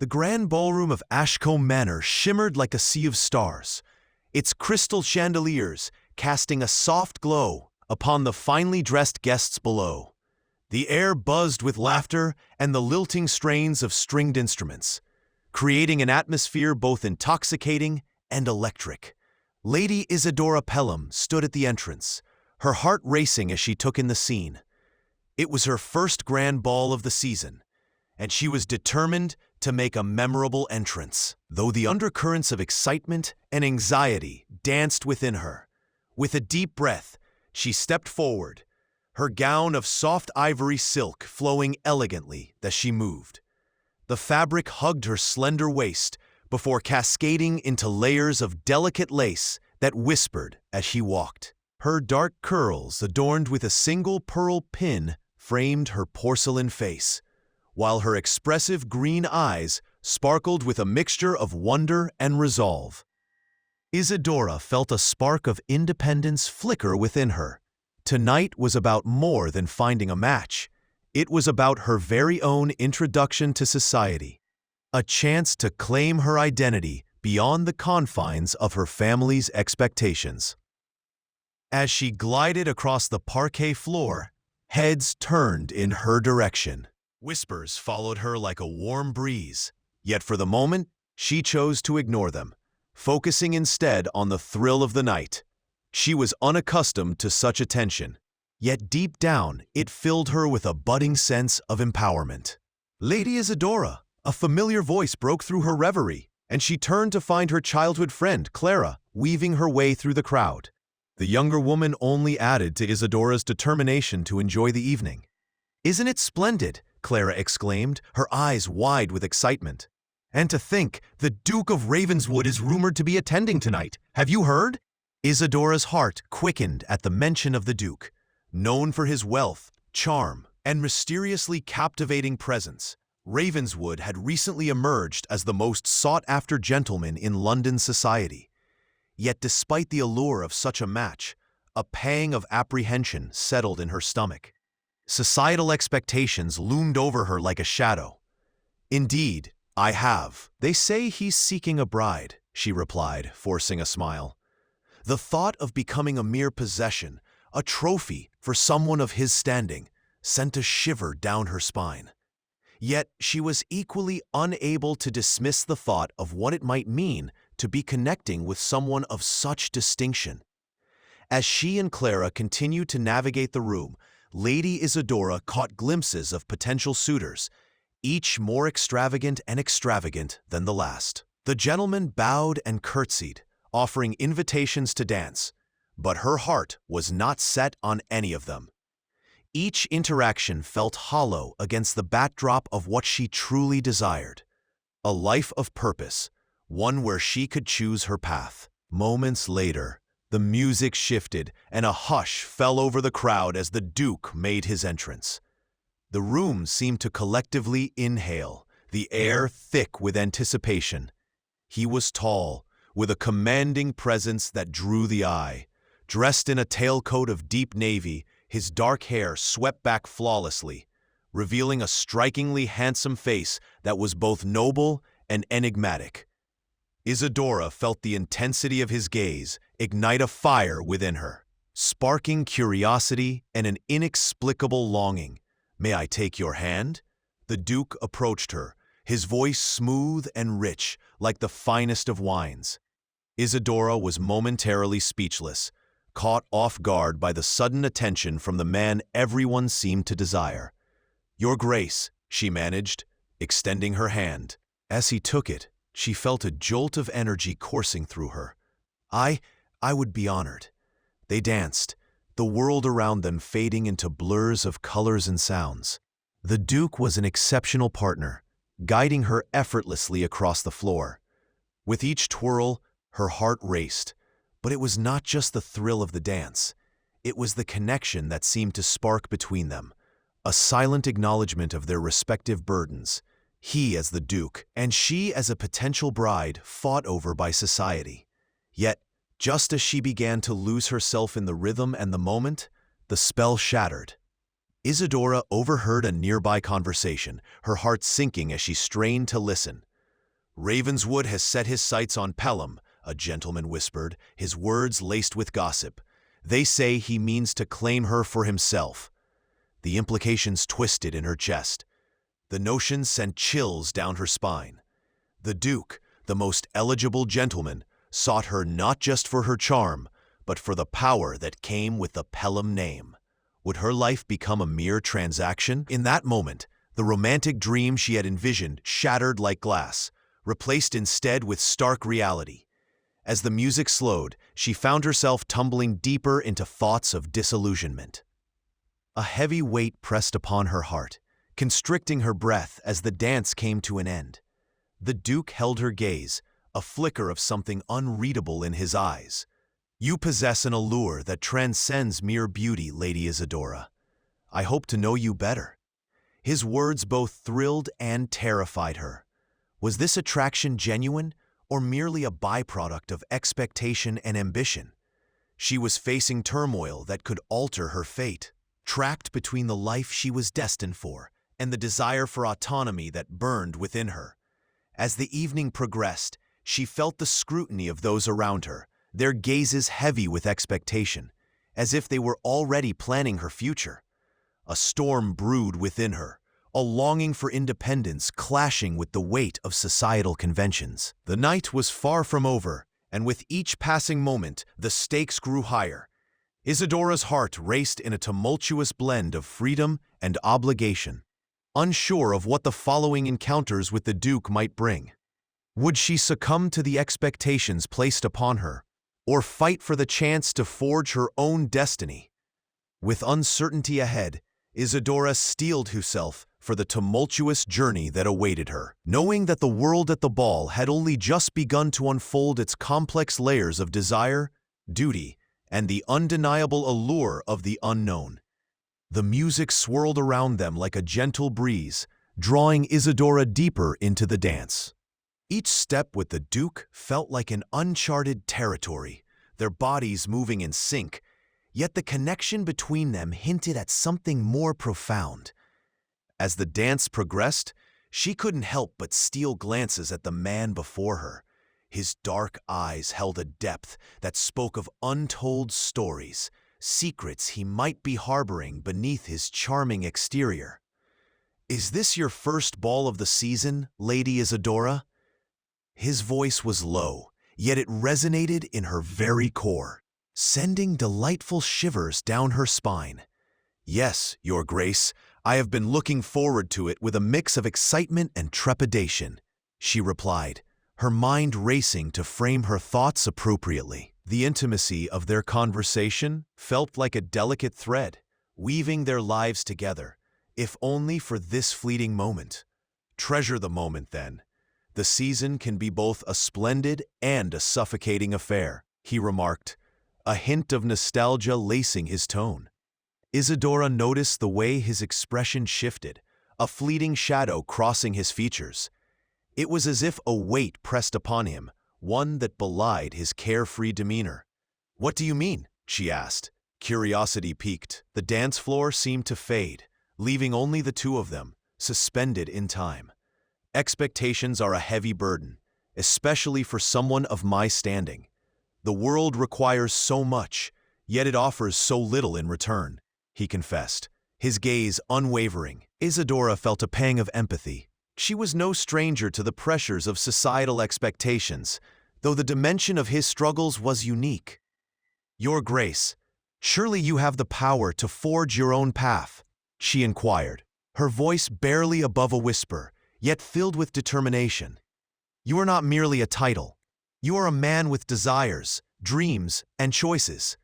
The grand ballroom of Ashcombe Manor shimmered like a sea of stars, its crystal chandeliers casting a soft glow upon the finely dressed guests below. The air buzzed with laughter and the lilting strains of stringed instruments, creating an atmosphere both intoxicating and electric. Lady Isadora Pelham stood at the entrance, her heart racing as she took in the scene. It was her first grand ball of the season, and she was determined to make a memorable entrance, though the undercurrents of excitement and anxiety danced within her. With a deep breath, she stepped forward, her gown of soft ivory silk flowing elegantly as she moved. The fabric hugged her slender waist before cascading into layers of delicate lace that whispered as she walked. Her dark curls, adorned with a single pearl pin, framed her porcelain face, while her expressive green eyes sparkled with a mixture of wonder and resolve. Isadora felt a spark of independence flicker within her. Tonight was about more than finding a match. It was about her very own introduction to society, a chance to claim her identity beyond the confines of her family's expectations. As she glided across the parquet floor, heads turned in her direction. Whispers followed her like a warm breeze, yet for the moment, she chose to ignore them, focusing instead on the thrill of the night. She was unaccustomed to such attention, yet deep down it filled her with a budding sense of empowerment. Lady Isadora, a familiar voice broke through her reverie, and she turned to find her childhood friend, Clara, weaving her way through the crowd. The younger woman only added to Isadora's determination to enjoy the evening. "Isn't it splendid?" Clara exclaimed, her eyes wide with excitement. "And to think, the Duke of Ravenswood is rumored to be attending tonight. Have you heard?" Isadora's heart quickened at the mention of the Duke. Known for his wealth, charm, and mysteriously captivating presence, Ravenswood had recently emerged as the most sought-after gentleman in London society. Yet despite the allure of such a match, a pang of apprehension settled in her stomach. Societal expectations loomed over her like a shadow. "Indeed, I have. They say he's seeking a bride," she replied, forcing a smile. The thought of becoming a mere possession, a trophy for someone of his standing, sent a shiver down her spine. Yet she was equally unable to dismiss the thought of what it might mean to be connecting with someone of such distinction. As she and Clara continued to navigate the room, Lady Isadora caught glimpses of potential suitors, each more extravagant than the last. The gentleman bowed and curtsied, offering invitations to dance, but her heart was not set on any of them. Each interaction felt hollow against the backdrop of what she truly desired, a life of purpose, one where she could choose her path. Moments later, the music shifted and a hush fell over the crowd as the Duke made his entrance. The room seemed to collectively inhale, the air thick with anticipation. He was tall, with a commanding presence that drew the eye. Dressed in a tailcoat of deep navy, his dark hair swept back flawlessly, revealing a strikingly handsome face that was both noble and enigmatic. Isadora felt the intensity of his gaze ignite a fire within her, sparking curiosity and an inexplicable longing. "May I take your hand?" The Duke approached her, his voice smooth and rich, like the finest of wines. Isadora was momentarily speechless, caught off guard by the sudden attention from the man everyone seemed to desire. "Your Grace," she managed, extending her hand. As he took it, she felt a jolt of energy coursing through her. I would be honored." They danced, the world around them fading into blurs of colors and sounds. The Duke was an exceptional partner, guiding her effortlessly across the floor. With each twirl, her heart raced, but it was not just the thrill of the dance. It was the connection that seemed to spark between them, a silent acknowledgement of their respective burdens. He as the Duke, and she as a potential bride fought over by society. Yet, just as she began to lose herself in the rhythm and the moment, the spell shattered. Isadora overheard a nearby conversation, her heart sinking as she strained to listen. Ravenswood has set his sights on Pelham, a gentleman whispered, his words laced with gossip. They say he means to claim her for himself. The implications twisted in her chest. The notion sent chills down her spine. The Duke, the most eligible gentleman, sought her not just for her charm, but for the power that came with the Pelham name. Would her life become a mere transaction? In that moment, the romantic dream she had envisioned shattered like glass, replaced instead with stark reality. As the music slowed, she found herself tumbling deeper into thoughts of disillusionment. A heavy weight pressed upon her heart, constricting her breath as the dance came to an end. The Duke held her gaze, a flicker of something unreadable in his eyes. "You possess an allure that transcends mere beauty, Lady Isadora. I hope to know you better." His words both thrilled and terrified her. Was this attraction genuine, or merely a byproduct of expectation and ambition? She was facing turmoil that could alter her fate, trapped between the life she was destined for and the desire for autonomy that burned within her. As the evening progressed, she felt the scrutiny of those around her, their gazes heavy with expectation, as if they were already planning her future. A storm brewed within her, a longing for independence clashing with the weight of societal conventions. The night was far from over, and with each passing moment, the stakes grew higher. Isadora's heart raced in a tumultuous blend of freedom and obligation, unsure of what the following encounters with the Duke might bring. Would she succumb to the expectations placed upon her, or fight for the chance to forge her own destiny? With uncertainty ahead, Isadora steeled herself for the tumultuous journey that awaited her, knowing that the world at the ball had only just begun to unfold its complex layers of desire, duty, and the undeniable allure of the unknown. The music swirled around them like a gentle breeze, drawing Isadora deeper into the dance. Each step with the Duke felt like an uncharted territory, their bodies moving in sync, yet the connection between them hinted at something more profound. As the dance progressed, she couldn't help but steal glances at the man before her. His dark eyes held a depth that spoke of untold stories, secrets he might be harboring beneath his charming exterior. "Is this your first ball of the season, Lady Isadora?" His voice was low, yet it resonated in her very core, sending delightful shivers down her spine. "Yes, Your Grace, I have been looking forward to it with a mix of excitement and trepidation," she replied, her mind racing to frame her thoughts appropriately. The intimacy of their conversation felt like a delicate thread, weaving their lives together, if only for this fleeting moment. "Treasure the moment, then. The season can be both a splendid and a suffocating affair," he remarked, a hint of nostalgia lacing his tone. Isadora noticed the way his expression shifted, a fleeting shadow crossing his features. It was as if a weight pressed upon him, one that belied his carefree demeanor. "What do you mean?" she asked, curiosity piqued. The dance floor seemed to fade, leaving only the two of them, suspended in time. "Expectations are a heavy burden, especially for someone of my standing. The world requires so much, yet it offers so little in return," he confessed, his gaze unwavering. Isadora felt a pang of empathy. She was no stranger to the pressures of societal expectations, though the dimension of his struggles was unique. "Your Grace, surely you have the power to forge your own path?" she inquired, her voice barely above a whisper, yet filled with determination. "You are not merely a title. You are a man with desires, dreams, and choices."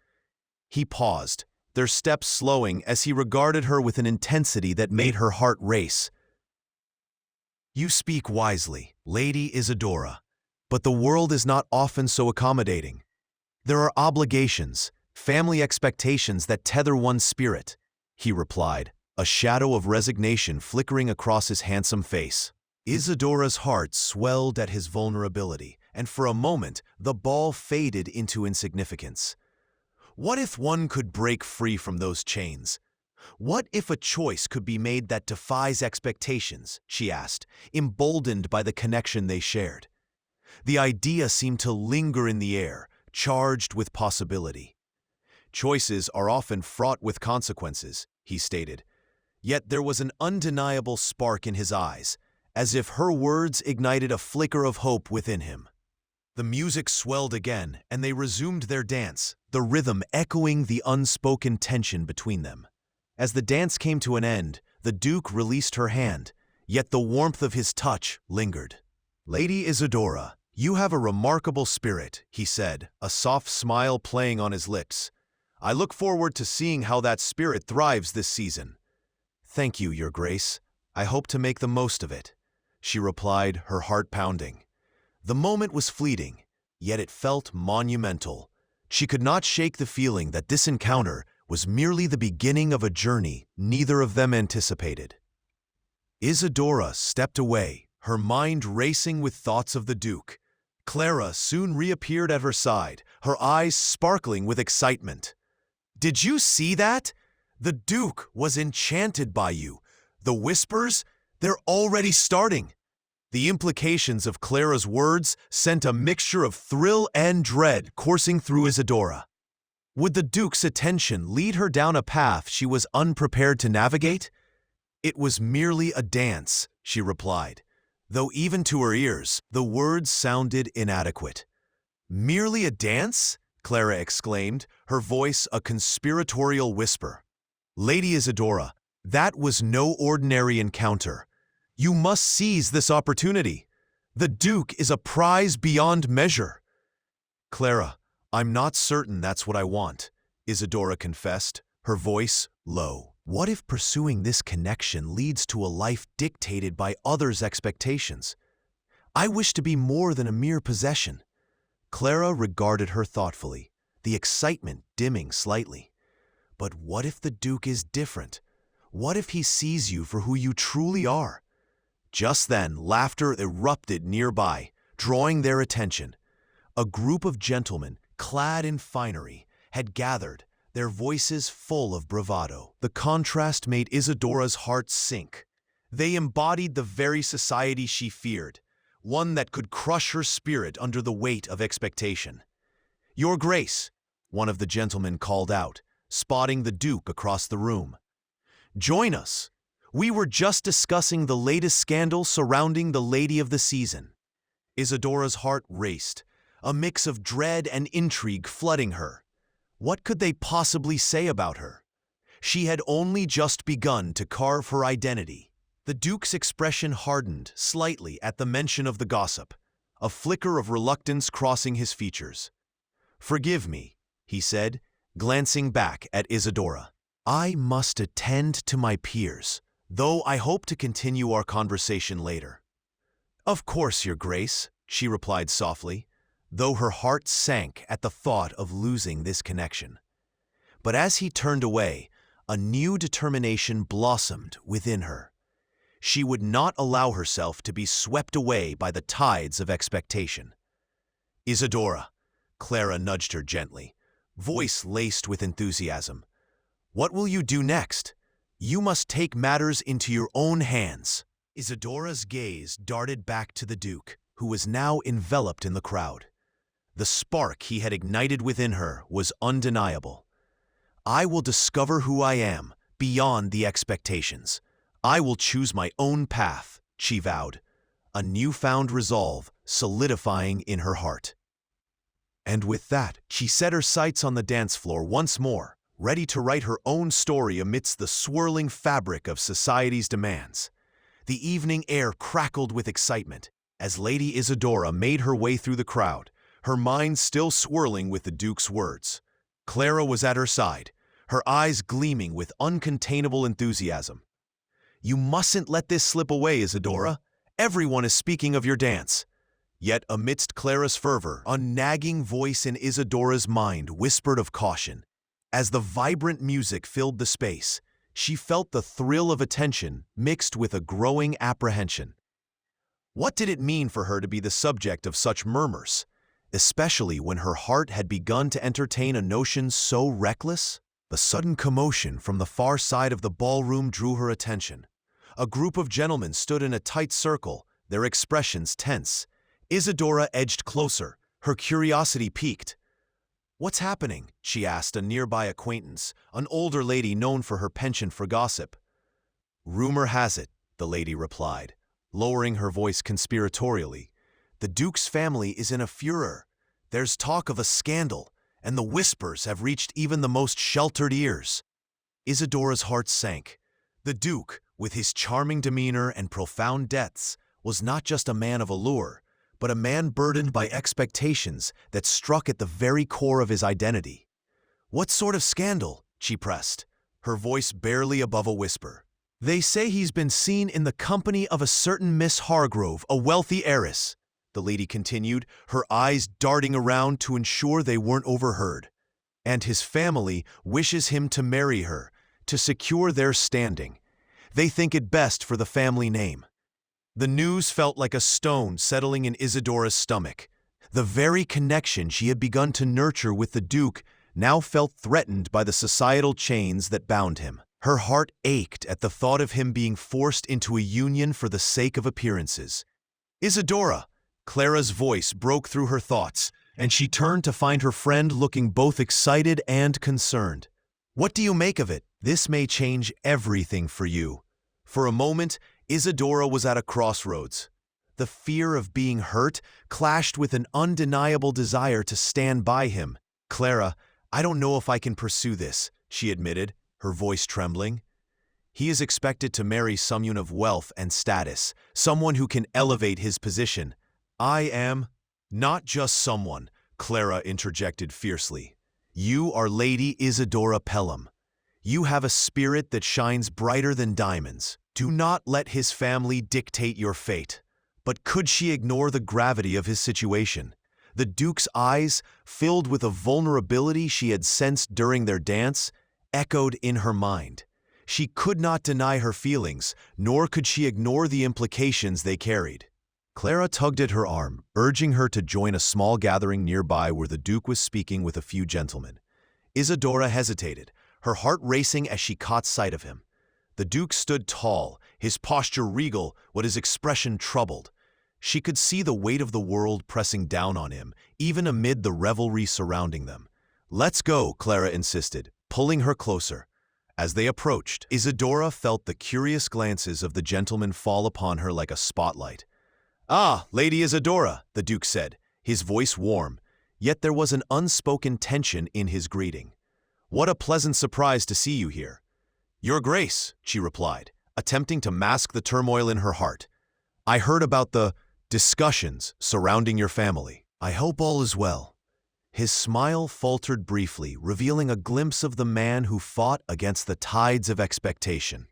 He paused, their steps slowing as he regarded her with an intensity that made her heart race. "You speak wisely, Lady Isadora, but the world is not often so accommodating. There are obligations, family expectations that tether one's spirit," he replied, a shadow of resignation flickering across his handsome face. Isadora's heart swelled at his vulnerability, and for a moment the ball faded into insignificance. What if one could break free from those chains? What if a choice could be made that defies expectations, she asked, emboldened by the connection they shared. The idea seemed to linger in the air, charged with possibility. Choices are often fraught with consequences, he stated. Yet there was an undeniable spark in his eyes, as if her words ignited a flicker of hope within him. The music swelled again, and they resumed their dance, the rhythm echoing the unspoken tension between them. As the dance came to an end, the Duke released her hand, yet the warmth of his touch lingered. "Lady Isadora, you have a remarkable spirit," he said, a soft smile playing on his lips. "I look forward to seeing how that spirit thrives this season." "Thank you, Your Grace. I hope to make the most of it," she replied, her heart pounding. The moment was fleeting, yet it felt monumental. She could not shake the feeling that this encounter was merely the beginning of a journey neither of them anticipated. Isadora stepped away, her mind racing with thoughts of the Duke. Clara soon reappeared at her side, her eyes sparkling with excitement. "Did you see that? The Duke was enchanted by you. The whispers, they're already starting." The implications of Clara's words sent a mixture of thrill and dread coursing through Isadora. Would the Duke's attention lead her down a path she was unprepared to navigate? "It was merely a dance," she replied, though even to her ears, the words sounded inadequate. "Merely a dance?" Clara exclaimed, her voice a conspiratorial whisper. "Lady Isadora, that was no ordinary encounter. You must seize this opportunity. The Duke is a prize beyond measure." "Clara, I'm not certain that's what I want," Isadora confessed, her voice low. "What if pursuing this connection leads to a life dictated by others' expectations? I wish to be more than a mere possession." Clara regarded her thoughtfully, the excitement dimming slightly. "But what if the Duke is different? What if he sees you for who you truly are?" Just then, laughter erupted nearby, drawing their attention. A group of gentlemen, clad in finery, had gathered, their voices full of bravado. The contrast made Isadora's heart sink. They embodied the very society she feared, one that could crush her spirit under the weight of expectation. "Your Grace," one of the gentlemen called out, spotting the Duke across the room. "Join us. We were just discussing the latest scandal surrounding the lady of the season." Isadora's heart raced, a mix of dread and intrigue flooding her. What could they possibly say about her? She had only just begun to carve her identity. The Duke's expression hardened slightly at the mention of the gossip, a flicker of reluctance crossing his features. "Forgive me," he said, glancing back at Isadora. "I must attend to my peers, though I hope to continue our conversation later." "Of course, Your Grace," she replied softly, though her heart sank at the thought of losing this connection. But as he turned away, a new determination blossomed within her. She would not allow herself to be swept away by the tides of expectation. "Isadora," Clara nudged her gently, voice laced with enthusiasm. "What will you do next? You must take matters into your own hands." Isadora's gaze darted back to the Duke, who was now enveloped in the crowd. The spark he had ignited within her was undeniable. "I will discover who I am, beyond the expectations. I will choose my own path," she vowed, a newfound resolve solidifying in her heart. And with that, she set her sights on the dance floor once more, ready to write her own story amidst the swirling fabric of society's demands. The evening air crackled with excitement as Lady Isadora made her way through the crowd, her mind still swirling with the Duke's words. Clara was at her side, her eyes gleaming with uncontainable enthusiasm. "You mustn't let this slip away, Isadora. Everyone is speaking of your dance." Yet amidst Clara's fervor, a nagging voice in Isadora's mind whispered of caution. As the vibrant music filled the space, she felt the thrill of attention mixed with a growing apprehension. What did it mean for her to be the subject of such murmurs, especially when her heart had begun to entertain a notion so reckless? A sudden commotion from the far side of the ballroom drew her attention. A group of gentlemen stood in a tight circle, their expressions tense. Isadora edged closer, her curiosity piqued. "What's happening?" she asked a nearby acquaintance, an older lady known for her penchant for gossip. "Rumor has it," the lady replied, lowering her voice conspiratorially, "the Duke's family is in a furor. There's talk of a scandal, and the whispers have reached even the most sheltered ears." Isadora's heart sank. The Duke, with his charming demeanor and profound depths, was not just a man of allure, but a man burdened by expectations that struck at the very core of his identity. "What sort of scandal?" she pressed, her voice barely above a whisper. "They say he's been seen in the company of a certain Miss Hargrove, a wealthy heiress," the lady continued, her eyes darting around to ensure they weren't overheard. "And his family wishes him to marry her, to secure their standing. They think it best for the family name." The news felt like a stone settling in Isadora's stomach. The very connection she had begun to nurture with the Duke now felt threatened by the societal chains that bound him. Her heart ached at the thought of him being forced into a union for the sake of appearances. "Isadora!" Clara's voice broke through her thoughts, and she turned to find her friend looking both excited and concerned. "What do you make of it? This may change everything for you." For a moment, Isadora was at a crossroads. The fear of being hurt clashed with an undeniable desire to stand by him. "Clara, I don't know if I can pursue this," she admitted, her voice trembling. "He is expected to marry someone of wealth and status, someone who can elevate his position. I am not just someone," Clara interjected fiercely. "You are Lady Isadora Pelham. You have a spirit that shines brighter than diamonds. Do not let his family dictate your fate." But could she ignore the gravity of his situation? The Duke's eyes, filled with a vulnerability she had sensed during their dance, echoed in her mind. She could not deny her feelings, nor could she ignore the implications they carried. Clara tugged at her arm, urging her to join a small gathering nearby where the Duke was speaking with a few gentlemen. Isadora hesitated, her heart racing as she caught sight of him. The Duke stood tall, his posture regal, but his expression troubled. She could see the weight of the world pressing down on him, even amid the revelry surrounding them. "Let's go," Clara insisted, pulling her closer. As they approached, Isadora felt the curious glances of the gentlemen fall upon her like a spotlight. "Ah, Lady Isadora," the Duke said, his voice warm, yet there was an unspoken tension in his greeting. "What a pleasant surprise to see you here." "Your Grace," she replied, attempting to mask the turmoil in her heart. "I heard about the discussions surrounding your family. I hope all is well." His smile faltered briefly, revealing a glimpse of the man who fought against the tides of expectation.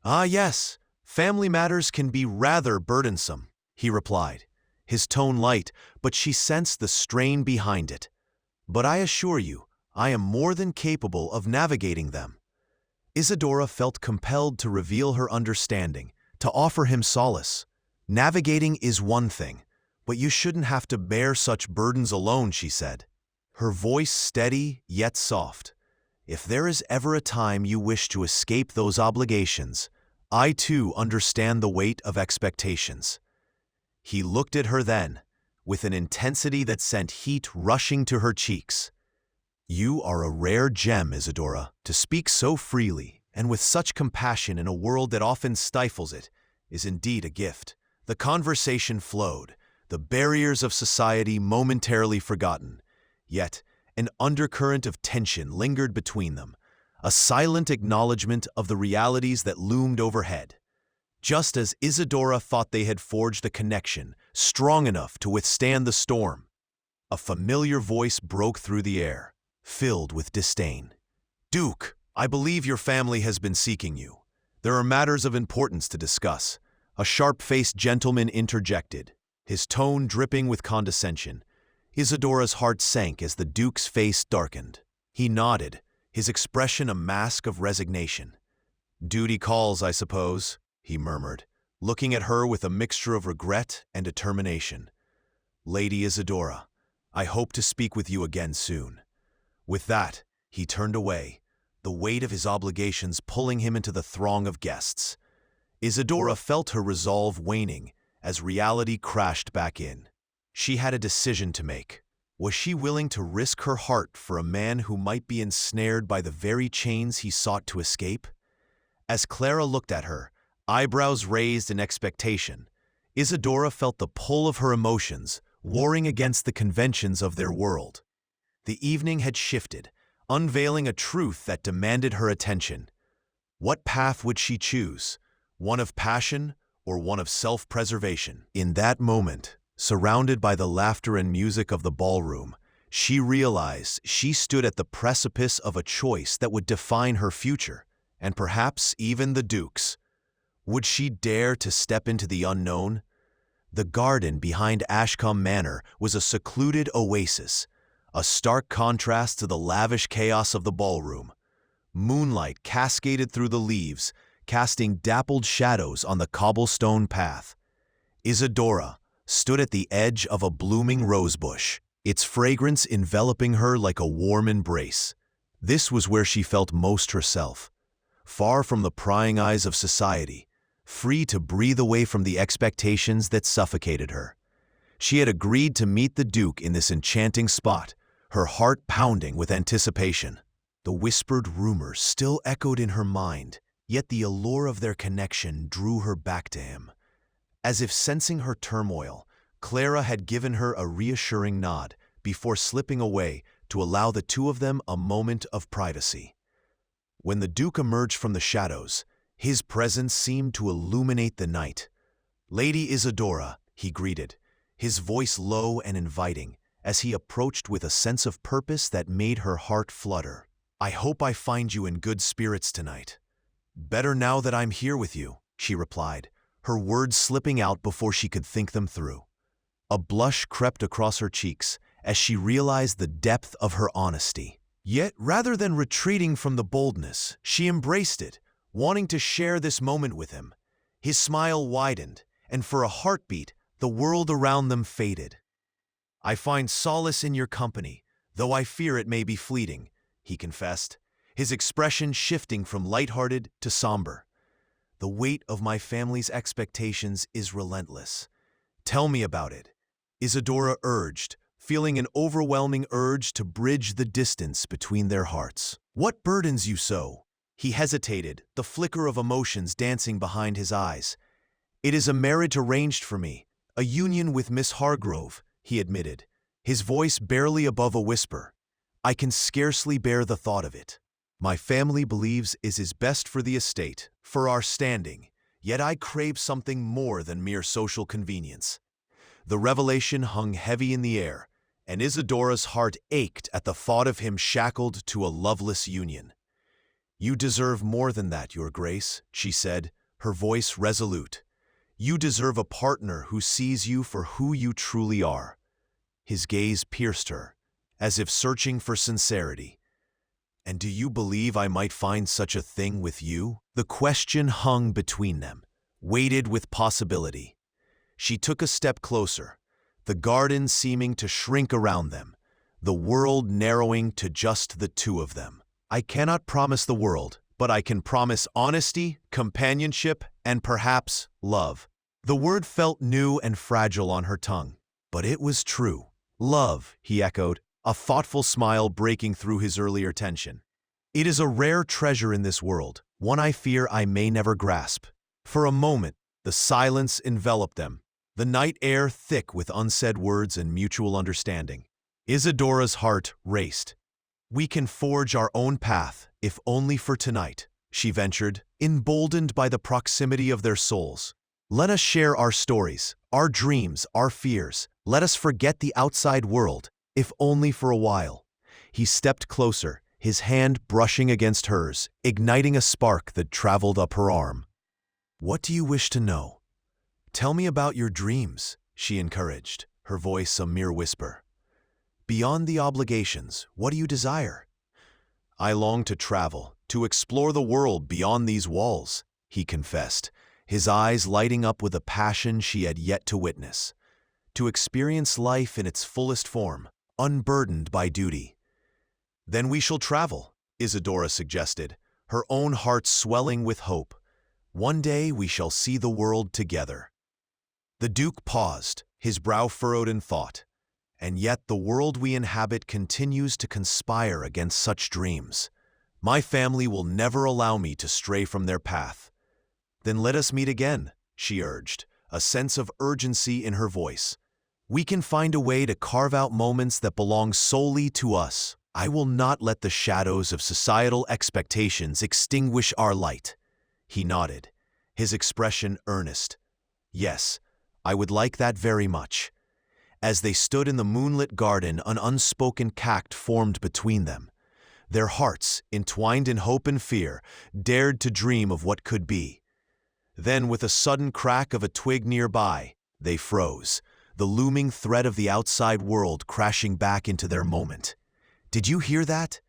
"Ah, yes, family matters can be rather burdensome," he replied, his tone light, but she sensed the strain behind it. "But I assure you, I am more than capable of navigating them." Isadora felt compelled to reveal her understanding, to offer him solace. "Navigating is one thing, but you shouldn't have to bear such burdens alone," she said, her voice steady yet soft. "If there is ever a time you wish to escape those obligations, I too understand the weight of expectations." He looked at her then, with an intensity that sent heat rushing to her cheeks. "You are a rare gem, Isadora. To speak so freely and with such compassion in a world that often stifles it is indeed a gift." The conversation flowed, the barriers of society momentarily forgotten. Yet, an undercurrent of tension lingered between them, a silent acknowledgement of the realities that loomed overhead. Just as Isadora thought they had forged a connection strong enough to withstand the storm, a familiar voice broke through the air, filled with disdain. "Duke, I believe your family has been seeking you. There are matters of importance to discuss." A sharp-faced gentleman interjected, his tone dripping with condescension. Isadora's heart sank as the Duke's face darkened. He nodded, his expression a mask of resignation. "Duty calls, I suppose," he murmured, looking at her with a mixture of regret and determination. "Lady Isadora, I hope to speak with you again soon." With that, he turned away, the weight of his obligations pulling him into the throng of guests. Isadora felt her resolve waning as reality crashed back in. She had a decision to make. Was she willing to risk her heart for a man who might be ensnared by the very chains he sought to escape? As Clara looked at her, eyebrows raised in expectation, Isadora felt the pull of her emotions, warring against the conventions of their world. The evening had shifted, unveiling a truth that demanded her attention. What path would she choose? One of passion or one of self-preservation? In that moment, surrounded by the laughter and music of the ballroom, she realized she stood at the precipice of a choice that would define her future, and perhaps even the Duke's. Would she dare to step into the unknown? The garden behind Ashcombe Manor was a secluded oasis, a stark contrast to the lavish chaos of the ballroom. Moonlight cascaded through the leaves, casting dappled shadows on the cobblestone path. Isadora stood at the edge of a blooming rosebush, its fragrance enveloping her like a warm embrace. This was where she felt most herself, far from the prying eyes of society, free to breathe away from the expectations that suffocated her. She had agreed to meet the Duke in this enchanting spot, her heart pounding with anticipation. The whispered rumors still echoed in her mind, yet the allure of their connection drew her back to him. As if sensing her turmoil, Clara had given her a reassuring nod before slipping away to allow the two of them a moment of privacy. When the Duke emerged from the shadows, his presence seemed to illuminate the night. "Lady Isadora," he greeted, his voice low and inviting, as he approached with a sense of purpose that made her heart flutter. "I hope I find you in good spirits tonight." "Better now that I'm here with you," she replied, her words slipping out before she could think them through. A blush crept across her cheeks as she realized the depth of her honesty. Yet, rather than retreating from the boldness, she embraced it, wanting to share this moment with him. His smile widened, and for a heartbeat, the world around them faded. "I find solace in your company, though I fear it may be fleeting," he confessed, his expression shifting from lighthearted to somber. "The weight of my family's expectations is relentless. Tell me about it," Isadora urged, feeling an overwhelming urge to bridge the distance between their hearts. "What burdens you so?" He hesitated, the flicker of emotions dancing behind his eyes. "It is a marriage arranged for me, a union with Miss Hargrove," he admitted, his voice barely above a whisper. "I can scarcely bear the thought of it. My family believes it is best for the estate, for our standing, yet I crave something more than mere social convenience." The revelation hung heavy in the air, and Isadora's heart ached at the thought of him shackled to a loveless union. "You deserve more than that, Your Grace," she said, her voice resolute. "You deserve a partner who sees you for who you truly are." His gaze pierced her, as if searching for sincerity. "And do you believe I might find such a thing with you?" The question hung between them, weighted with possibility. She took a step closer, the garden seeming to shrink around them, the world narrowing to just the two of them. "I cannot promise the world, but I can promise honesty, companionship, and perhaps love." The word felt new and fragile on her tongue, but it was true. "Love," he echoed, a thoughtful smile breaking through his earlier tension. "It is a rare treasure in this world, one I fear I may never grasp." For a moment, the silence enveloped them, the night air thick with unsaid words and mutual understanding. Isadora's heart raced. "We can forge our own path, if only for tonight," she ventured, emboldened by the proximity of their souls. "Let us share our stories, our dreams, our fears. Let us forget the outside world, if only for a while." He stepped closer, his hand brushing against hers, igniting a spark that traveled up her arm. "What do you wish to know?" "Tell me about your dreams," she encouraged, her voice a mere whisper. "Beyond the obligations, what do you desire?" "I long to travel, to explore the world beyond these walls," he confessed, his eyes lighting up with a passion she had yet to witness. "To experience life in its fullest form, unburdened by duty." "Then we shall travel," Isadora suggested, her own heart swelling with hope. One day we shall see the world together. The Duke paused, his brow furrowed in thought. And yet the world we inhabit continues to conspire against such dreams. My family will never allow me to stray from their path. Then let us meet again, she urged, a sense of urgency in her voice. We can find a way to carve out moments that belong solely to us. I will not let the shadows of societal expectations extinguish our light. He nodded, his expression earnest. Yes, I would like that very much. As they stood in the moonlit garden, an unspoken pact formed between them. Their hearts, entwined in hope and fear, dared to dream of what could be. Then, with a sudden crack of a twig nearby, they froze, the looming threat of the outside world crashing back into their moment. "Did you hear that?"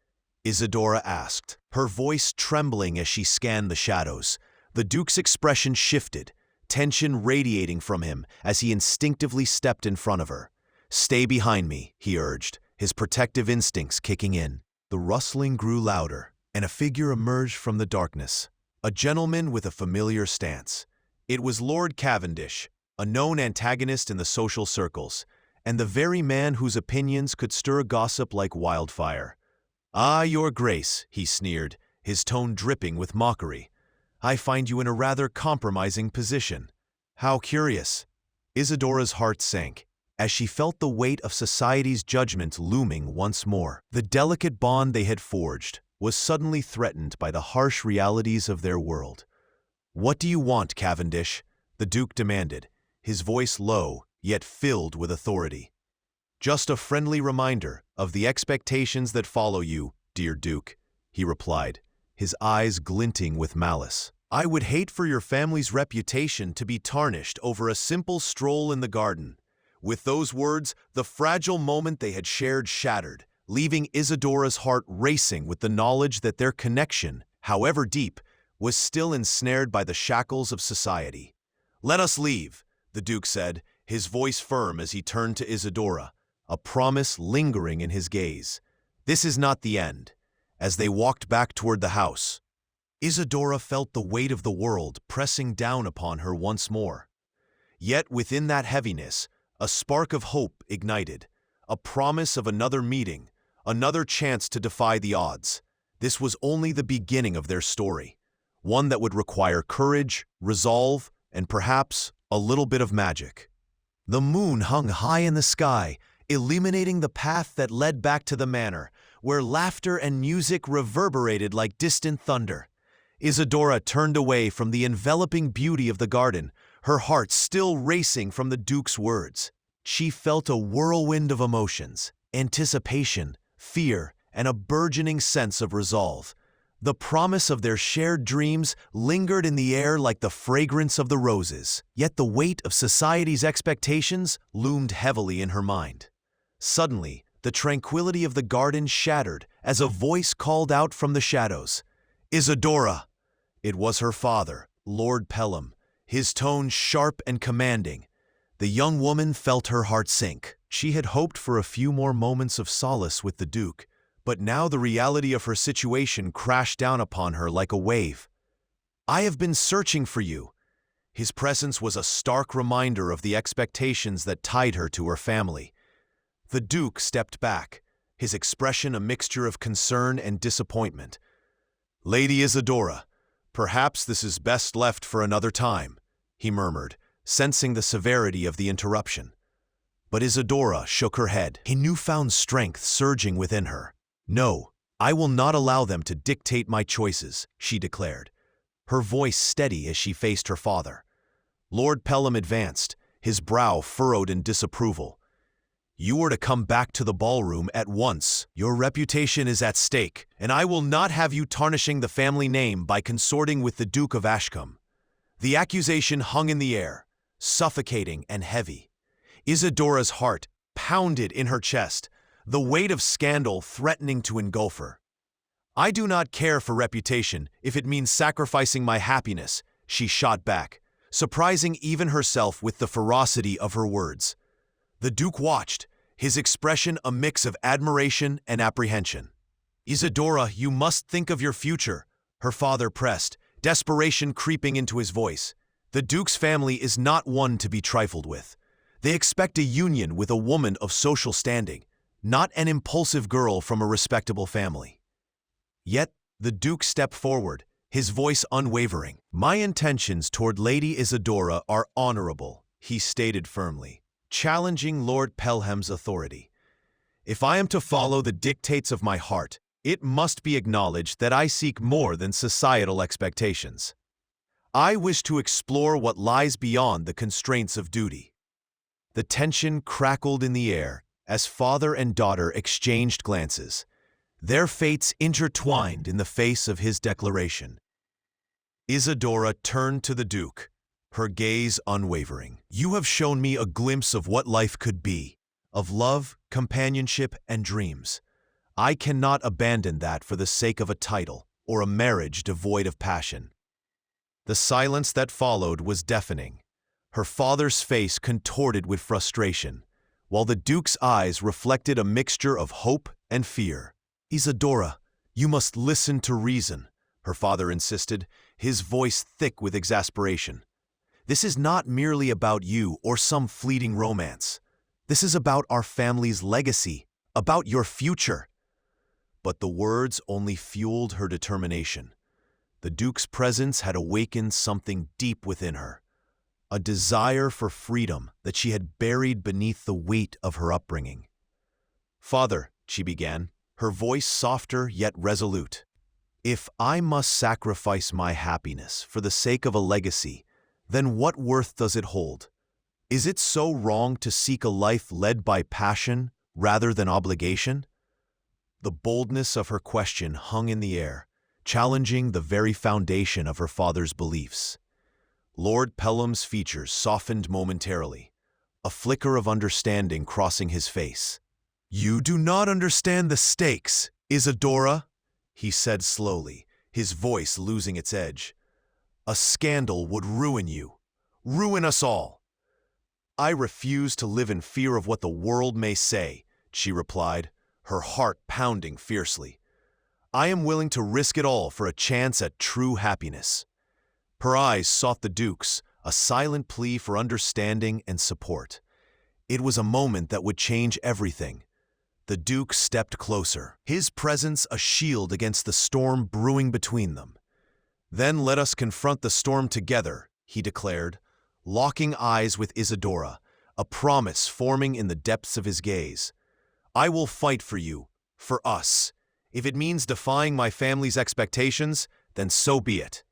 Isadora asked, her voice trembling as she scanned the shadows. The Duke's expression shifted, tension radiating from him as he instinctively stepped in front of her. "Stay behind me," he urged, his protective instincts kicking in. The rustling grew louder, and a figure emerged from the darkness. A gentleman with a familiar stance. It was Lord Cavendish, a known antagonist in the social circles, and the very man whose opinions could stir gossip like wildfire. "Ah, Your Grace," he sneered, his tone dripping with mockery. "I find you in a rather compromising position." "How curious." Isadora's heart sank, as she felt the weight of society's judgment looming once more. The delicate bond they had forged was suddenly threatened by the harsh realities of their world. "What do you want, Cavendish?" the Duke demanded, his voice low, yet filled with authority. "Just a friendly reminder of the expectations that follow you, dear Duke," he replied, his eyes glinting with malice. "I would hate for your family's reputation to be tarnished over a simple stroll in the garden." With those words, the fragile moment they had shared shattered, leaving Isadora's heart racing with the knowledge that their connection, however deep, was still ensnared by the shackles of society. "Let us leave," the Duke said, his voice firm as he turned to Isadora, a promise lingering in his gaze. "This is not the end." As they walked back toward the house, Isadora felt the weight of the world pressing down upon her once more. Yet within that heaviness, a spark of hope ignited, a promise of another meeting, another chance to defy the odds. This was only the beginning of their story, one that would require courage, resolve, and perhaps a little bit of magic. The moon hung high in the sky, illuminating the path that led back to the manor, where laughter and music reverberated like distant thunder. Isadora turned away from the enveloping beauty of the garden, her heart still racing from the Duke's words. She felt a whirlwind of emotions, anticipation, fear, and a burgeoning sense of resolve. The promise of their shared dreams lingered in the air like the fragrance of the roses, yet the weight of society's expectations loomed heavily in her mind. Suddenly, the tranquility of the garden shattered as a voice called out from the shadows. "Isadora!" It was her father, Lord Pelham, his tone sharp and commanding. The young woman felt her heart sink. She had hoped for a few more moments of solace with the Duke, but now the reality of her situation crashed down upon her like a wave. "I have been searching for you." His presence was a stark reminder of the expectations that tied her to her family. The Duke stepped back, his expression a mixture of concern and disappointment. "Lady Isadora, perhaps this is best left for another time," he murmured, sensing the severity of the interruption. But Isadora shook her head, a newfound strength surging within her. "No, I will not allow them to dictate my choices," she declared, her voice steady as she faced her father. Lord Pelham advanced, his brow furrowed in disapproval. "You are to come back to the ballroom at once. Your reputation is at stake, and I will not have you tarnishing the family name by consorting with the Duke of Ashcombe." The accusation hung in the air, suffocating and heavy. Isadora's heart pounded in her chest, the weight of scandal threatening to engulf her. "I do not care for reputation if it means sacrificing my happiness," she shot back, surprising even herself with the ferocity of her words. The Duke watched, his expression a mix of admiration and apprehension. Isadora, you must think of your future, her father pressed, desperation creeping into his voice. The Duke's family is not one to be trifled with. They expect a union with a woman of social standing, not an impulsive girl from a respectable family. Yet, the Duke stepped forward, his voice unwavering. My intentions toward Lady Isadora are honorable, he stated firmly, challenging Lord Pelham's authority. If I am to follow the dictates of my heart, it must be acknowledged that I seek more than societal expectations. I wish to explore what lies beyond the constraints of duty. The tension crackled in the air as father and daughter exchanged glances, their fates intertwined in the face of his declaration. Isadora turned to the Duke, her gaze unwavering. You have shown me a glimpse of what life could be, of love, companionship, and dreams. I cannot abandon that for the sake of a title or a marriage devoid of passion. The silence that followed was deafening, her father's face contorted with frustration, while the Duke's eyes reflected a mixture of hope and fear. Isadora, you must listen to reason, her father insisted, his voice thick with exasperation. This is not merely about you or some fleeting romance. This is about our family's legacy, about your future. But the words only fueled her determination. The Duke's presence had awakened something deep within her, a desire for freedom that she had buried beneath the weight of her upbringing. Father, she began, her voice softer yet resolute, if I must sacrifice my happiness for the sake of a legacy, then what worth does it hold? Is it so wrong to seek a life led by passion rather than obligation? The boldness of her question hung in the air, challenging the very foundation of her father's beliefs. Lord Pelham's features softened momentarily, a flicker of understanding crossing his face. You do not understand the stakes, Isadora, he said slowly, his voice losing its edge. A scandal would ruin you, ruin us all. I refuse to live in fear of what the world may say, she replied, her heart pounding fiercely. I am willing to risk it all for a chance at true happiness. Her eyes sought the Duke's, a silent plea for understanding and support. It was a moment that would change everything. The Duke stepped closer, his presence a shield against the storm brewing between them. Then let us confront the storm together, he declared, locking eyes with Isadora, a promise forming in the depths of his gaze. I will fight for you, for us. If it means defying my family's expectations, then so be it.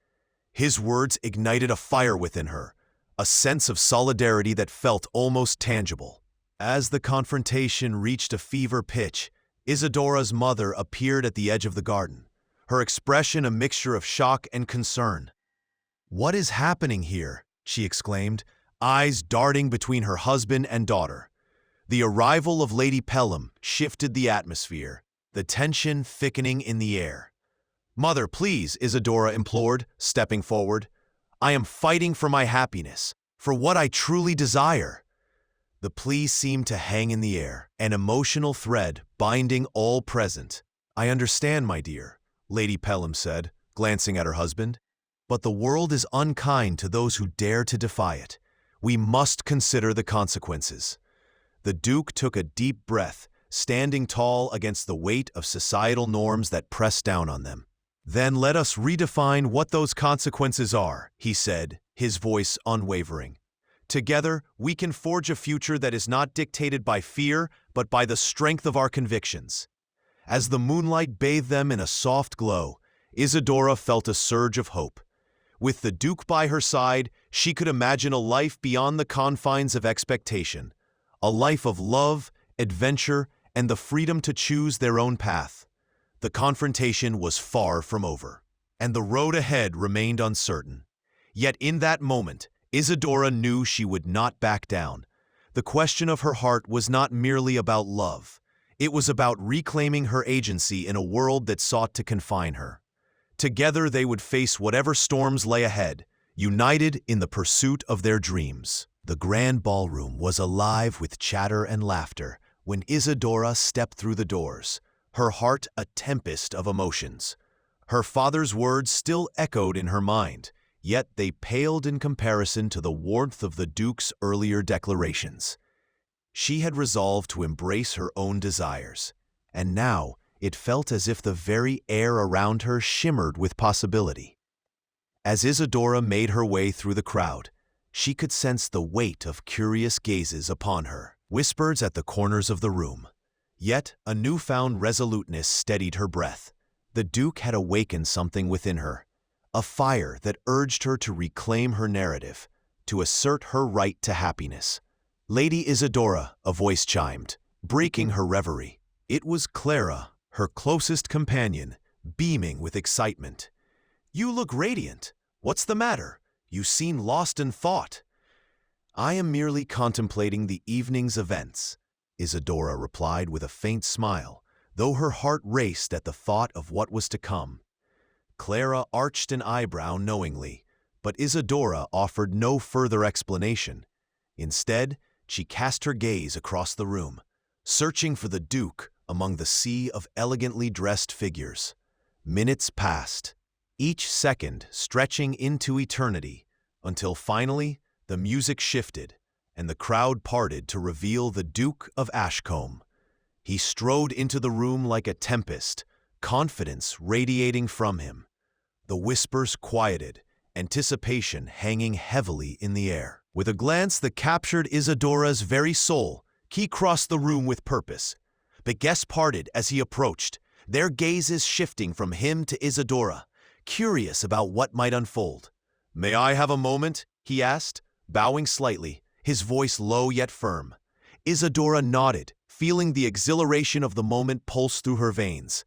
His words ignited a fire within her, a sense of solidarity that felt almost tangible. As the confrontation reached a fever pitch, Isadora's mother appeared at the edge of the garden, her expression a mixture of shock and concern. What is happening here? She exclaimed, eyes darting between her husband and daughter. The arrival of Lady Pelham shifted the atmosphere, the tension thickening in the air. Mother, please, Isadora implored, stepping forward. I am fighting for my happiness, for what I truly desire. The plea seemed to hang in the air, an emotional thread binding all present. I understand, my dear, Lady Pelham said, glancing at her husband. But the world is unkind to those who dare to defy it. We must consider the consequences. The Duke took a deep breath, standing tall against the weight of societal norms that pressed down on them. Then let us redefine what those consequences are, he said, his voice unwavering. Together, we can forge a future that is not dictated by fear, but by the strength of our convictions. As the moonlight bathed them in a soft glow, Isadora felt a surge of hope. With the Duke by her side, she could imagine a life beyond the confines of expectation, a life of love, adventure, and the freedom to choose their own path. The confrontation was far from over, and the road ahead remained uncertain. Yet in that moment, Isadora knew she would not back down. The question of her heart was not merely about love. It was about reclaiming her agency in a world that sought to confine her. Together they would face whatever storms lay ahead, united in the pursuit of their dreams. The grand ballroom was alive with chatter and laughter when Isadora stepped through the doors, her heart a tempest of emotions. Her father's words still echoed in her mind, yet they paled in comparison to the warmth of the Duke's earlier declarations. She had resolved to embrace her own desires, and now it felt as if the very air around her shimmered with possibility. As Isadora made her way through the crowd, she could sense the weight of curious gazes upon her, whispers at the corners of the room. Yet a newfound resoluteness steadied her breath. The Duke had awakened something within her, a fire that urged her to reclaim her narrative, to assert her right to happiness. "Lady Isadora," a voice chimed, breaking her reverie. It was Clara, her closest companion, beaming with excitement. "You look radiant. What's the matter? You seem lost in thought." "I am merely contemplating the evening's events," Isadora replied with a faint smile, though her heart raced at the thought of what was to come. Clara arched an eyebrow knowingly, but Isadora offered no further explanation. Instead, she cast her gaze across the room, searching for the Duke among the sea of elegantly dressed figures. Minutes passed, each second stretching into eternity, until finally the music shifted and the crowd parted to reveal the Duke of Ashcombe. He strode into the room like a tempest, confidence radiating from him. The whispers quieted, anticipation hanging heavily in the air. With a glance that captured Isadora's very soul, he crossed the room with purpose. The guests parted as he approached, their gazes shifting from him to Isadora, curious about what might unfold. "May I have a moment?" he asked, bowing slightly, his voice low yet firm. Isadora nodded, feeling the exhilaration of the moment pulse through her veins.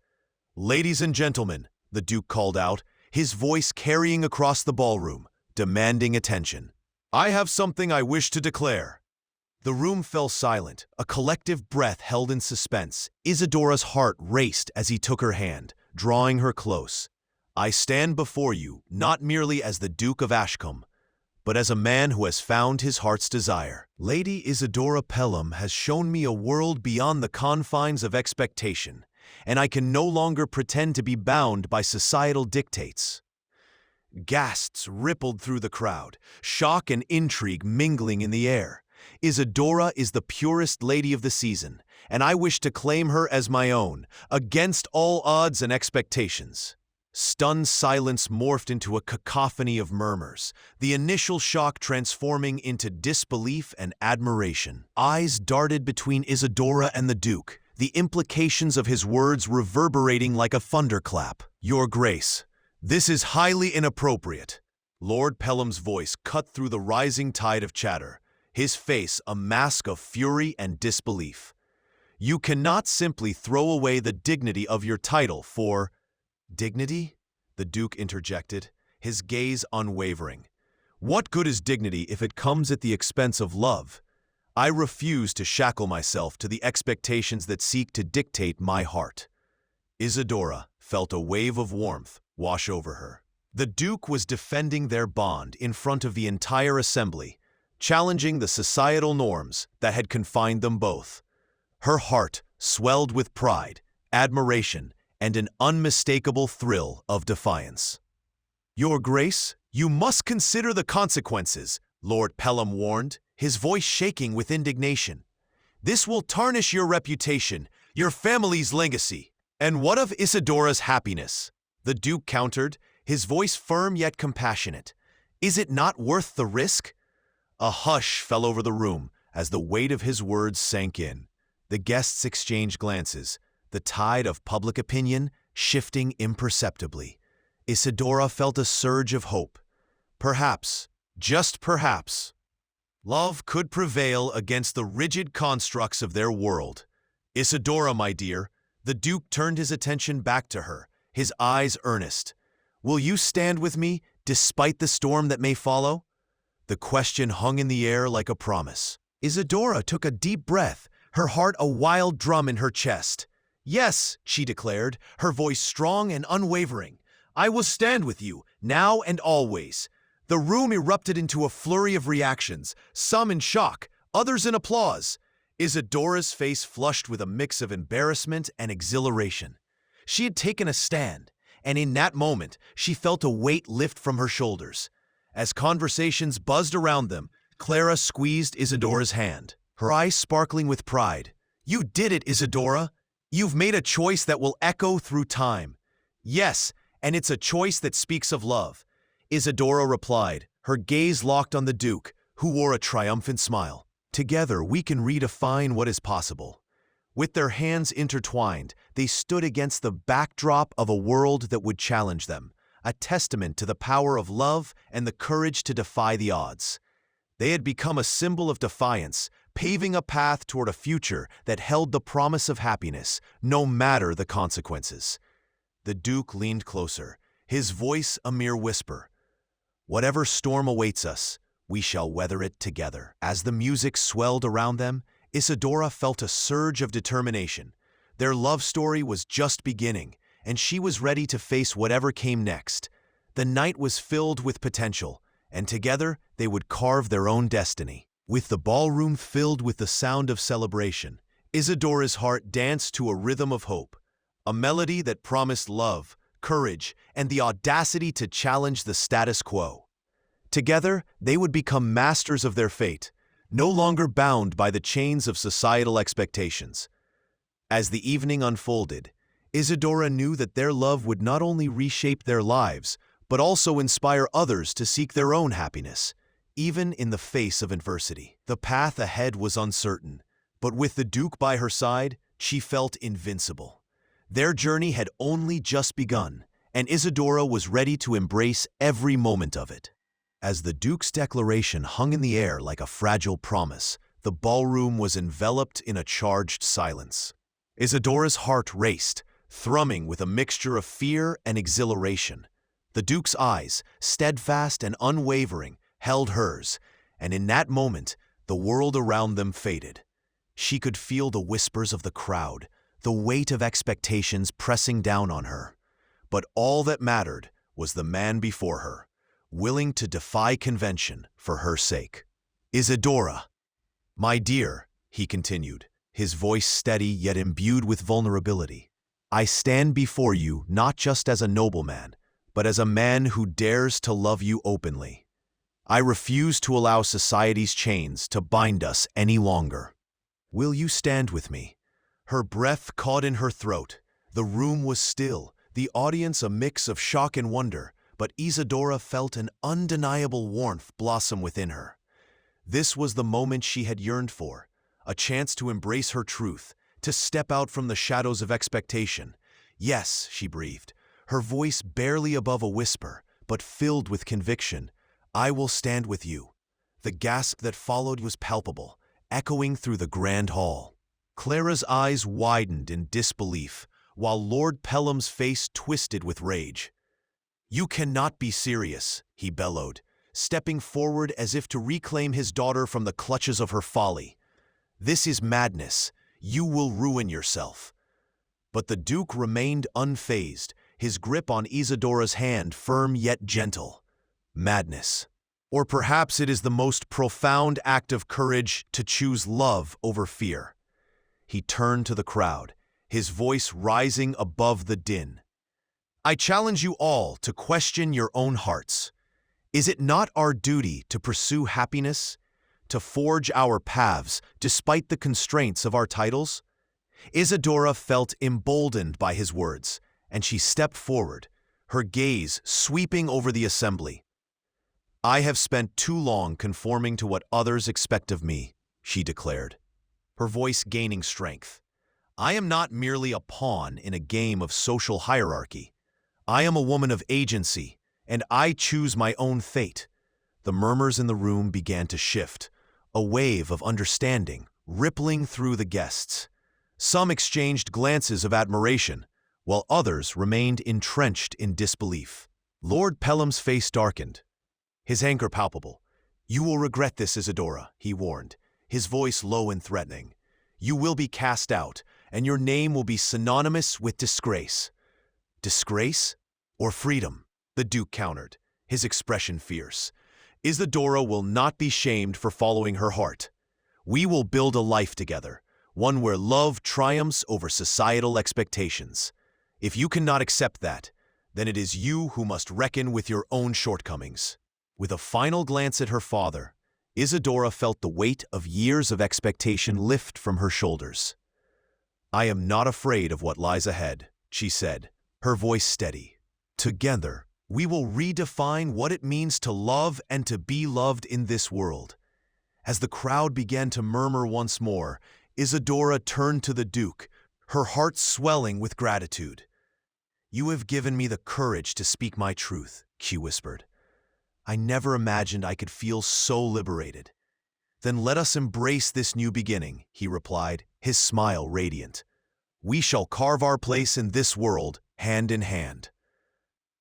"Ladies and gentlemen," the Duke called out, his voice carrying across the ballroom, demanding attention. "I have something I wish to declare." The room fell silent, a collective breath held in suspense. Isadora's heart raced as he took her hand, drawing her close. "I stand before you not merely as the Duke of Ashcombe, but as a man who has found his heart's desire. Lady Isadora Pelham has shown me a world beyond the confines of expectation, and I can no longer pretend to be bound by societal dictates." Gasps rippled through the crowd, shock and intrigue mingling in the air. "Isadora is the purest lady of the season, and I wish to claim her as my own, against all odds and expectations." Stunned silence morphed into a cacophony of murmurs, the initial shock transforming into disbelief and admiration. Eyes darted between Isadora and the Duke, the implications of his words reverberating like a thunderclap. "Your Grace, this is highly inappropriate." Lord Pelham's voice cut through the rising tide of chatter, his face a mask of fury and disbelief. "You cannot simply throw away the dignity of your title for—" "Dignity?" the Duke interjected, his gaze unwavering. "What good is dignity if it comes at the expense of love? I refuse to shackle myself to the expectations that seek to dictate my heart." Isadora felt a wave of warmth wash over her. The Duke was defending their bond in front of the entire assembly, challenging the societal norms that had confined them both. Her heart swelled with pride, admiration, and an unmistakable thrill of defiance. "Your Grace, you must consider the consequences," Lord Pelham warned, his voice shaking with indignation. "This will tarnish your reputation, your family's legacy. And what of Isadora's happiness?" The Duke countered, his voice firm yet compassionate. "Is it not worth the risk?" A hush fell over the room as the weight of his words sank in. The guests exchanged glances, the tide of public opinion shifting imperceptibly. Isadora felt a surge of hope. Perhaps, just perhaps, love could prevail against the rigid constructs of their world. "Isadora, my dear," the Duke turned his attention back to her, his eyes earnest. "Will you stand with me despite the storm that may follow?" The question hung in the air like a promise. Isadora took a deep breath, her heart a wild drum in her chest. "Yes," she declared, her voice strong and unwavering. "I will stand with you, now and always." The room erupted into a flurry of reactions, some in shock, others in applause. Isadora's face flushed with a mix of embarrassment and exhilaration. She had taken a stand, and in that moment, she felt a weight lift from her shoulders. As conversations buzzed around them, Clara squeezed Isadora's hand, her eyes sparkling with pride. "You did it, Isadora! You've made a choice that will echo through time." "Yes, and it's a choice that speaks of love," Isadora replied, her gaze locked on the Duke, who wore a triumphant smile. "Together we can redefine what is possible." With their hands intertwined, they stood against the backdrop of a world that would challenge them, a testament to the power of love and the courage to defy the odds. They had become a symbol of defiance, paving a path toward a future that held the promise of happiness, no matter the consequences. The Duke leaned closer, his voice a mere whisper. "Whatever storm awaits us, we shall weather it together." As the music swelled around them, Isadora felt a surge of determination. Their love story was just beginning, and she was ready to face whatever came next. The night was filled with potential, and together they would carve their own destiny. With the ballroom filled with the sound of celebration, Isadora's heart danced to a rhythm of hope, a melody that promised love, courage, and the audacity to challenge the status quo. Together, they would become masters of their fate, no longer bound by the chains of societal expectations. As the evening unfolded, Isadora knew that their love would not only reshape their lives, but also inspire others to seek their own happiness, even in the face of adversity. The path ahead was uncertain, but with the Duke by her side, she felt invincible. Their journey had only just begun, and Isadora was ready to embrace every moment of it. As the Duke's declaration hung in the air like a fragile promise, the ballroom was enveloped in a charged silence. Isadora's heart raced, thrumming with a mixture of fear and exhilaration. The Duke's eyes, steadfast and unwavering, held hers, and in that moment, the world around them faded. She could feel the whispers of the crowd, the weight of expectations pressing down on her. But all that mattered was the man before her, willing to defy convention for her sake. "Isadora, my dear," he continued, his voice steady yet imbued with vulnerability, "I stand before you not just as a nobleman, but as a man who dares to love you openly. I refuse to allow society's chains to bind us any longer. Will you stand with me?" Her breath caught in her throat. The room was still, the audience a mix of shock and wonder, but Isadora felt an undeniable warmth blossom within her. This was the moment she had yearned for, a chance to embrace her truth, to step out from the shadows of expectation. "Yes," she breathed, her voice barely above a whisper, but filled with conviction. "I will stand with you." The gasp that followed was palpable, echoing through the grand hall. Clara's eyes widened in disbelief, while Lord Pelham's face twisted with rage. "You cannot be serious," he bellowed, stepping forward as if to reclaim his daughter from the clutches of her folly. "This is madness. You will ruin yourself." But the Duke remained unfazed, his grip on Isadora's hand firm yet gentle. Madness. Or perhaps it is the most profound act of courage to choose love over fear. He turned to the crowd, his voice rising above the din. "I challenge you all to question your own hearts. Is it not our duty to pursue happiness, to forge our paths despite the constraints of our titles?" Isadora felt emboldened by his words, and she stepped forward, her gaze sweeping over the assembly. "I have spent too long conforming to what others expect of me," she declared, her voice gaining strength. "I am not merely a pawn in a game of social hierarchy. I am a woman of agency, and I choose my own fate." The murmurs in the room began to shift, a wave of understanding rippling through the guests. Some exchanged glances of admiration, while others remained entrenched in disbelief. Lord Pelham's face darkened, his anger palpable. "You will regret this, Isadora," he warned, his voice low and threatening. "You will be cast out, and your name will be synonymous with disgrace." "Disgrace? Or freedom?" the Duke countered, his expression fierce. "Isadora will not be shamed for following her heart. We will build a life together, one where love triumphs over societal expectations. If you cannot accept that, then it is you who must reckon with your own shortcomings." With a final glance at her father, Isadora felt the weight of years of expectation lift from her shoulders. "I am not afraid of what lies ahead," she said, her voice steady. "Together, we will redefine what it means to love and to be loved in this world." As the crowd began to murmur once more, Isadora turned to the Duke, her heart swelling with gratitude. "You have given me the courage to speak my truth," she whispered. "I never imagined I could feel so liberated." "Then let us embrace this new beginning," he replied, his smile radiant. "We shall carve our place in this world, hand in hand."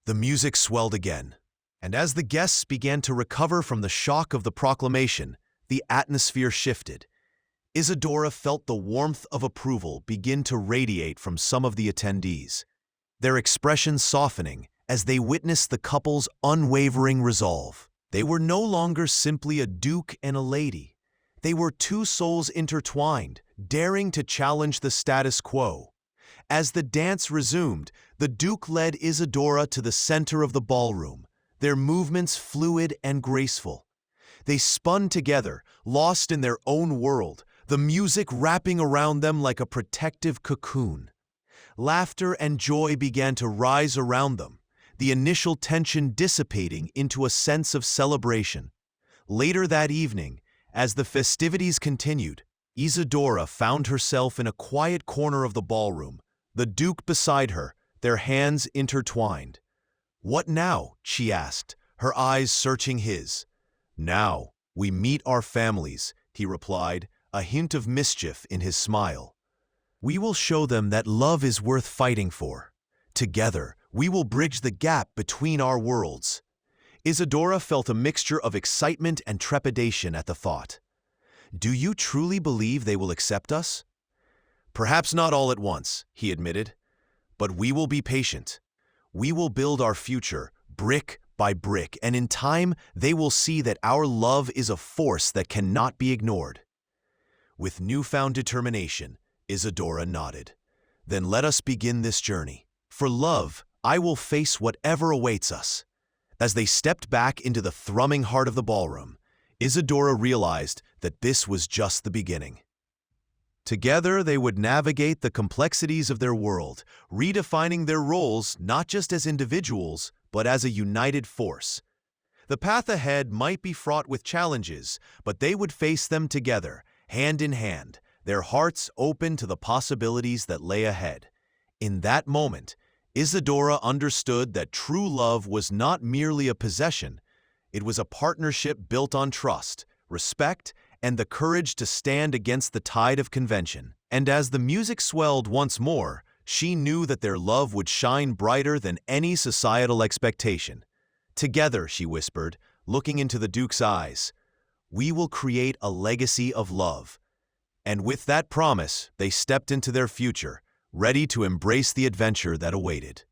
The music swelled again, and as the guests began to recover from the shock of the proclamation, the atmosphere shifted. Isadora felt the warmth of approval begin to radiate from some of the attendees, their expressions softening as they witnessed the couple's unwavering resolve. They were no longer simply a duke and a lady. They were two souls intertwined, daring to challenge the status quo. As the dance resumed, the Duke led Isadora to the center of the ballroom, their movements fluid and graceful. They spun together, lost in their own world, the music wrapping around them like a protective cocoon. Laughter and joy began to rise around them, the initial tension dissipating into a sense of celebration. Later that evening, as the festivities continued, Isadora found herself in a quiet corner of the ballroom, the Duke beside her, their hands intertwined. "What now?" she asked, her eyes searching his. "Now, we meet our families," he replied, a hint of mischief in his smile. "We will show them that love is worth fighting for. Together, we will bridge the gap between our worlds." Isadora felt a mixture of excitement and trepidation at the thought. "Do you truly believe they will accept us?" "Perhaps not all at once," he admitted, "but we will be patient. We will build our future, brick by brick, and in time they will see that our love is a force that cannot be ignored." With newfound determination, Isadora nodded. "Then let us begin this journey. For love, I will face whatever awaits us." As they stepped back into the thrumming heart of the ballroom, Isadora realized that this was just the beginning. Together, they would navigate the complexities of their world, redefining their roles not just as individuals, but as a united force. The path ahead might be fraught with challenges, but they would face them together, hand in hand, their hearts open to the possibilities that lay ahead. In that moment, Isadora understood that true love was not merely a possession. It was a partnership built on trust, respect, and the courage to stand against the tide of convention. And as the music swelled once more, she knew that their love would shine brighter than any societal expectation. "Together," she whispered, looking into the Duke's eyes, "we will create a legacy of love." And with that promise, they stepped into their future, ready to embrace the adventure that awaited.